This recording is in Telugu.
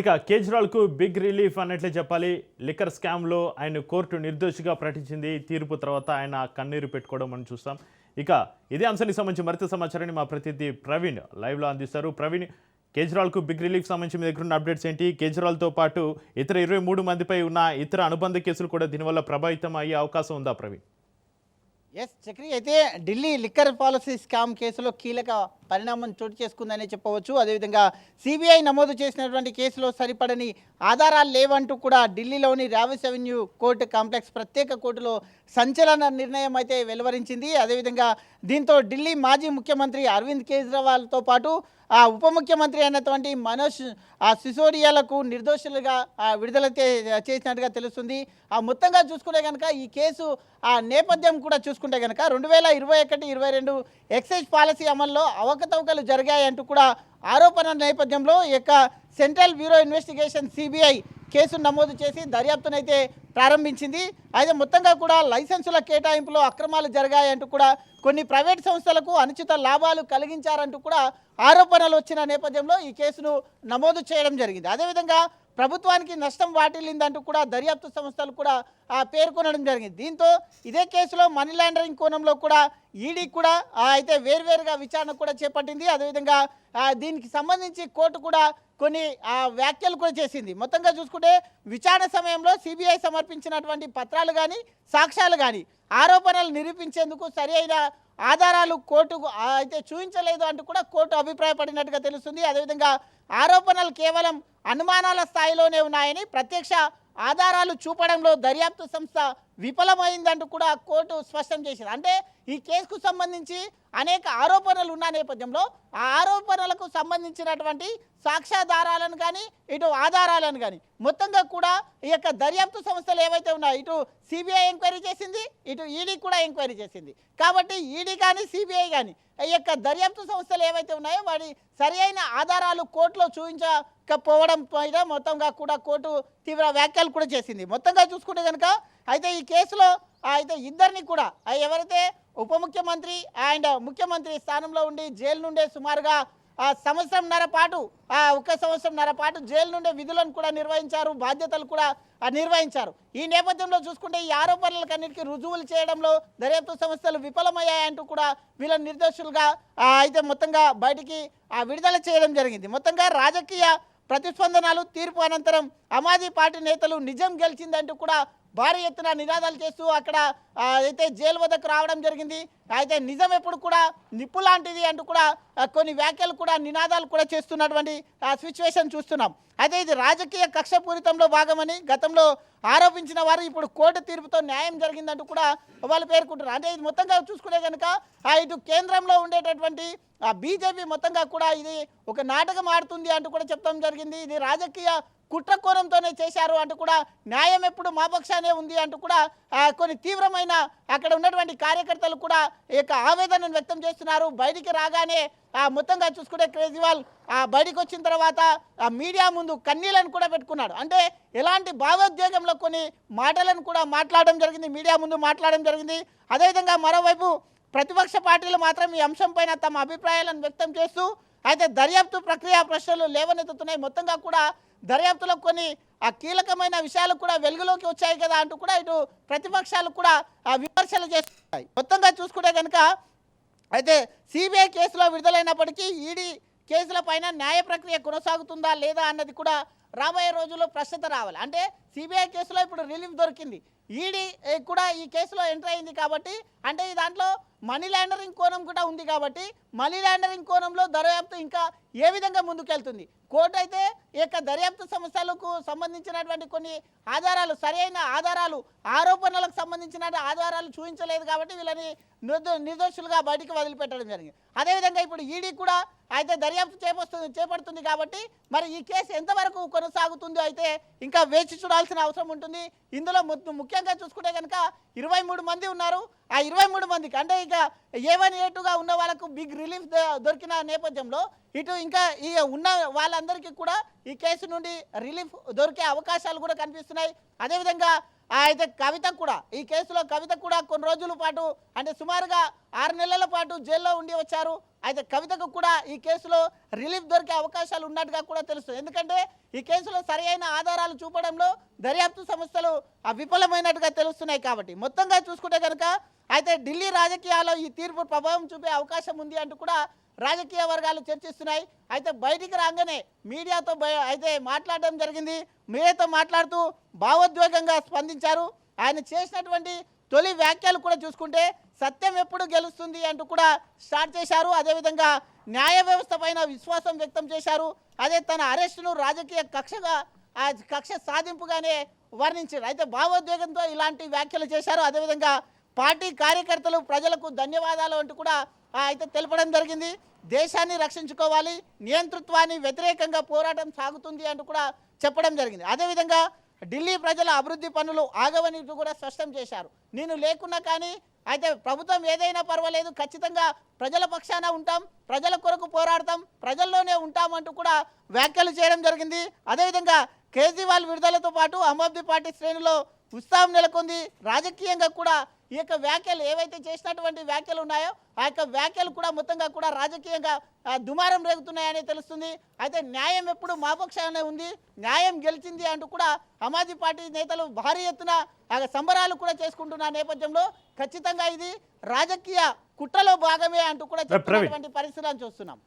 ఇక కేజ్రీవాల్కు బిగ్ రిలీఫ్ అన్నట్లే చెప్పాలి. లిక్కర్ స్కామ్లో ఆయన కోర్టు నిర్దోషిగా ప్రకటించింది. తీర్పు తర్వాత ఆయన కన్నీరు పెట్టుకోవడం మనం చూస్తాం. ఇక ఇదే అంశానికి సంబంధించి మరింత సమాచారాన్ని మా ప్రతినిధి ప్రవీణ్ లైవ్లో అందిస్తారు. ప్రవీణ్, కేజ్రీవాల్కు బిగ్ రిలీఫ్ సంబంధించి మీ దగ్గర ఉన్న అప్డేట్స్ ఏంటి? కేజ్రీవాల్తో పాటు ఇతర 23 మందిపై ఉన్న ఇతర అనుబంధ కేసులు కూడా దీనివల్ల ప్రభావితం అయ్యే అవకాశం ఉందా ప్రవీణ్? ఎస్ చక్రి, అయితే ఢిల్లీ లిక్కర్ పాలసీ స్కామ్ కేసులో కీలక పరిణామం చోటు చేసుకుందని చెప్పవచ్చు. అదేవిధంగా సిబిఐ నమోదు చేసినటువంటి కేసులో సరిపడని ఆధారాలు లేవంటూ కూడా ఢిల్లీలోని రావిస్ అవెన్యూ కోర్టు కాంప్లెక్స్ ప్రత్యేక కోర్టులో సంచలన నిర్ణయం అయితే వెలువరించింది. అదేవిధంగా దీంతో ఢిల్లీ మాజీ ముఖ్యమంత్రి అరవింద్ కేజ్రీవాల్తో పాటు ఉప ముఖ్యమంత్రి అయినటువంటి మనోజ్ సిసోడియాలకు నిర్దోషులుగా విడుదల చేసినట్టుగా తెలుస్తుంది. మొత్తంగా చూసుకుంటే కనుక ఈ కేసు నేపథ్యం కూడా చూసుకుంటే కనుక 2021-22 ఎక్సైజ్ పాలసీ అమల్లో అవకతవకలు జరిగాయంటూ కూడా ఆరోపణల నేపథ్యంలో ఈ యొక్క central bureau investigation CBI case నమోదు చేసి దర్యాప్తునైతే ప్రారంభించింది. అయితే మొత్తంగా కూడా లైసెన్సుల కేటాయింపులో అక్రమాలు జరిగాయంటూ కూడా కొన్ని ప్రైవేట్ సంస్థలకు అనుచిత లాభాలు కలిగించారంటూ కూడా ఆరోపణలు వచ్చిన నేపథ్యంలో ఈ కేసును నమోదు చేయడం జరిగింది. అదేవిధంగా ప్రభుత్వానికి నష్టం వాటిల్లిందంటూ కూడా దర్యాప్తు సంస్థలు కూడా పేర్కొనడం జరిగింది. దీంతో ఇదే కేసులో మనీ లాండరింగ్ కోణంలో కూడా ఈడీ కూడా అయితే వేర్వేరుగా విచారణ కూడా చేపట్టింది. అదేవిధంగా దీనికి సంబంధించి కోర్టు కూడా కొన్ని వ్యాఖ్యలు కూడా చేసింది. మొత్తంగా చూసుకుంటే విచారణ సమయంలో సిబిఐ సమర్పించినటువంటి పత్రాలు కానీ సాక్ష్యాలు కానీ ఆరోపణలు నిరూపించేందుకు సరి అయిన ఆధారాలు కోర్టుకు అయితే చూపించలేదు అంటూ కూడా కోర్టు అభిప్రాయపడినట్టుగా తెలుస్తుంది. అదేవిధంగా ఆరోపణలు కేవలం అనుమానాల స్థాయిలోనే ఉన్నాయని, ప్రత్యక్ష ఆధారాలు చూపడంలో దర్యాప్తు సంస్థ విఫలమైందంటూ కూడా కోర్టు స్పష్టం చేసింది. అంటే ఈ కేసుకు సంబంధించి అనేక ఆరోపణలు ఉన్న నేపథ్యంలో ఆ ఆరోపణలకు సంబంధించినటువంటి సాక్ష్యాధారాలను కానీ ఇటు ఆధారాలను కానీ మొత్తంగా కూడా ఈ యొక్క దర్యాప్తు సంస్థలు ఏవైతే ఉన్నాయో ఇటు సిబిఐ ఎంక్వైరీ చేసింది, ఇటు ఈడీ కూడా ఎంక్వైరీ చేసింది. కాబట్టి ఈడీ కానీ సిబిఐ కానీ ఈ యొక్క దర్యాప్తు సంస్థలు ఏవైతే ఉన్నాయో వాటి సరి అయిన ఆధారాలు కోర్టులో చూపించకపోవడం పైన మొత్తంగా కూడా కోర్టు తీవ్ర వ్యాఖ్యలు కూడా చేసింది. మొత్తంగా చూసుకుంటే కనుక అయితే ఈ కేసులో అయితే ఇద్దరిని కూడా ఎవరైతే ఉప ముఖ్యమంత్రి అండ్ ముఖ్యమంత్రి స్థానంలో ఉండి జైలు నుండే సుమారుగా సంవత్సరంన్నర పాటు జైలు నుండే విధులను కూడా నిర్వహించారు, బాధ్యతలు కూడా నిర్వహించారు. ఈ నేపథ్యంలో చూసుకుంటే ఈ ఆరోపణలకన్నిటికీ రుజువులు చేయడంలో దర్యాప్తు సంస్థలు విఫలమయ్యాయంటూ కూడా వీళ్ళని నిర్దోషులుగా అయితే మొత్తంగా బయటికి విడుదల చేయడం జరిగింది. మొత్తంగా రాజకీయ ప్రతిస్పందనలు తీర్పు అనంతరం ఆమ్ ఆద్మీ పార్టీ నేతలు నిజం గెలిచిందంటూ కూడా భారీ ఎత్తున నినాదాలు చేస్తూ అక్కడ అయితే జైలు వద్దకు రావడం జరిగింది. అయితే నిజం ఎప్పుడు కూడా నిప్పు లాంటిది అంటూ కూడా కొన్ని వ్యాఖ్యలు కూడా నినాదాలు కూడా చేస్తున్నటువంటి సిచ్యువేషన్ చూస్తున్నాం. అయితే ఇది రాజకీయ కక్షపూరితంలో భాగమని గతంలో ఆరోపించిన వారు ఇప్పుడు కోర్టు తీర్పుతో న్యాయం జరిగిందంటూ కూడా వాళ్ళు పేర్కొంటున్నారు. అంటే ఇది మొత్తంగా చూసుకునే కనుక ఇటు కేంద్రంలో ఉండేటటువంటి బీజేపీ మొత్తంగా కూడా ఇది ఒక నాటకం ఆడుతుంది అంటూ కూడా చెప్పడం జరిగింది. ఇది రాజకీయ కుట్రకోణంతోనే చేశారు అంటూ కూడా న్యాయం ఎప్పుడు మా పక్షానే ఉంది అంటూ కూడా కొన్ని తీవ్రమైన అక్కడ ఉన్నటువంటి కార్యకర్తలు కూడా ఈ యొక్క ఆవేదనను వ్యక్తం చేస్తున్నారు. బయటికి రాగానే మొత్తంగా చూసుకుంటే కేజ్రీవాల్ బయటికి వచ్చిన తర్వాత మీడియా ముందు కన్నీళ్లను కూడా పెట్టుకున్నాడు. అంటే ఎలాంటి భావోద్వేగంలో కొన్ని మాటలను కూడా మాట్లాడడం జరిగింది, మీడియా ముందు మాట్లాడడం జరిగింది. అదేవిధంగా మరోవైపు ప్రతిపక్ష పార్టీలు మాత్రం ఈ అంశంపైన తమ అభిప్రాయాలను వ్యక్తం చేస్తూ అయితే దర్యాప్తు ప్రక్రియ ప్రశ్నలు లేవనెత్తుతున్నాయి. మొత్తంగా కూడా దర్యాప్తులో కొన్ని కీలకమైన విషయాలు కూడా వెలుగులోకి వచ్చాయి కదా అంటూ కూడా ఇటు ప్రతిపక్షాలు కూడా విమర్శలు చేస్తున్నాయి. మొత్తంగా చూసుకుంటే కనుక అయితే సిబిఐ కేసులో విడుదలైనప్పటికీ ఈడీ కేసుల పైన న్యాయ ప్రక్రియ కొనసాగుతుందా లేదా అన్నది కూడా రాబోయే రోజుల్లో ప్రశ్నత రావాలి. అంటే సిబిఐ కేసులో ఇప్పుడు రిలీఫ్ దొరికింది, ఈడీ కూడా ఈ కేసులో ఎంటర్ అయింది కాబట్టి అంటే ఈ దాంట్లో మనీ లాండరింగ్ కోణం కూడా ఉంది కాబట్టి మనీ లాండరింగ్ కోణంలో దర్యాప్తు ఇంకా ఏ విధంగా ముందుకెళ్తుంది. కోర్టు అయితే ఈ యొక్క దర్యాప్తు సంస్థలకు సంబంధించినటువంటి కొన్ని ఆధారాలు సరైన ఆధారాలు ఆరోపణలకు సంబంధించిన ఆధారాలు చూపించలేదు కాబట్టి వీళ్ళని నిర్దోషులుగా బయటికి వదిలిపెట్టడం జరిగింది. అదేవిధంగా ఇప్పుడు ఈడీ కూడా అయితే దర్యాప్తు చేపడుతుంది కాబట్టి మరి ఈ కేసు ఎంతవరకు కొనసాగుతుందో అయితే ఇంకా వేచి చూడాల్సిన అవసరం ఉంటుంది. ఇందులో ముఖ్యంగా చూసుకుంటే కనుక 23 మంది ఉన్నారు. ఆ 23 మందికి అంటే ఇక A1 A2గా ఉన్న వాళ్ళకు బిగ్ రిలీఫ్ దొరికిన నేపథ్యంలో ఇటు ఇంకా ఈ ఉన్న వాళ్ళందరికీ కూడా ఈ కేసు నుండి రిలీఫ్ దొరికే అవకాశాలు కూడా కనిపిస్తున్నాయి. అదేవిధంగా అయితే కవిత కూడా ఈ కేసులో కవిత కూడా కొన్ని రోజుల పాటు అంటే సుమారుగా 6 నెలల పాటు జైల్లో ఉండి వచ్చారు. అయితే కవితకు కూడా ఈ కేసులో రిలీఫ్ దొరికే అవకాశాలు ఉన్నట్టుగా కూడా తెలుస్తుంది. ఎందుకంటే ఈ కేసులో సరైన ఆధారాలు చూపడంలో దర్యాప్తు సంస్థలు విఫలమైనట్టుగా తెలుస్తున్నాయి. కాబట్టి మొత్తంగా చూసుకుంటే కనుక అయితే ఢిల్లీ రాజకీయాల్లో ఈ తీర్పు ప్రభావం చూపే అవకాశం ఉంది అంటూ కూడా రాజకీయ వర్గాలు చర్చిస్తున్నాయి. అయితే బయటికి రాగానే మీడియాతో అయితే మాట్లాడడం జరిగింది. మీడియాతో మాట్లాడుతూ భావోద్వేగంగా స్పందించారు. ఆయన చేసినటువంటి తొలి వ్యాఖ్యలు కూడా చూసుకుంటే సత్యం ఎప్పుడు గెలుస్తుంది అంటూ కూడా స్టార్ట్ చేశారు. అదేవిధంగా న్యాయ వ్యవస్థ పైన విశ్వాసం వ్యక్తం చేశారు. అదే తన అరెస్టును రాజకీయ కక్ష సాధింపుగానే వర్ణించారు. అయితే భావోద్వేగంతో ఇలాంటి వ్యాఖ్యలు చేశారు. అదేవిధంగా పార్టీ కార్యకర్తలు ప్రజలకు ధన్యవాదాలు అంటూ కూడా అయితే తెలపడం జరిగింది. దేశాన్ని రక్షించుకోవాలి, నియంతృత్వాన్ని వ్యతిరేకంగా పోరాటం సాగుతుంది అంటూ కూడా చెప్పడం జరిగింది. అదేవిధంగా ఢిల్లీ ప్రజల అభివృద్ధి పనులు ఆగవని కూడా స్పష్టం చేశారు. నేను లేకున్నా కానీ అయితే ప్రభుత్వం ఏదైనా పర్వాలేదు, ఖచ్చితంగా ప్రజల పక్షాన ఉంటాం, ప్రజల కొరకు పోరాడతాం, ప్రజల్లోనే ఉంటామంటూ కూడా వ్యాఖ్యలు చేయడం జరిగింది. అదేవిధంగా కేజ్రీవాల్ విడుదలతో పాటు ఆమ్ ఆద్మీ పార్టీ శ్రేణుల్లో ఉత్సాహం నెలకొంది. రాజకీయంగా కూడా ఈ యొక్క వ్యాఖ్యలు ఏవైతే చేసినటువంటి వ్యాఖ్యలు ఉన్నాయో ఆ యొక్క వ్యాఖ్యలు కూడా మొత్తంగా కూడా రాజకీయంగా దుమారం రేగుతున్నాయని తెలుస్తుంది. అయితే న్యాయం ఎప్పుడు మా పక్షానే ఉంది, న్యాయం గెలిచింది అంటూ కూడా ఆమ్ ఆద్మీ పార్టీ నేతలు భారీ ఎత్తున సంబరాలు కూడా చేసుకుంటున్న నేపథ్యంలో ఖచ్చితంగా ఇది రాజకీయ కుట్రలో భాగమే అంటూ కూడా చెప్పినటువంటి పరిస్థితులను చూస్తున్నాం.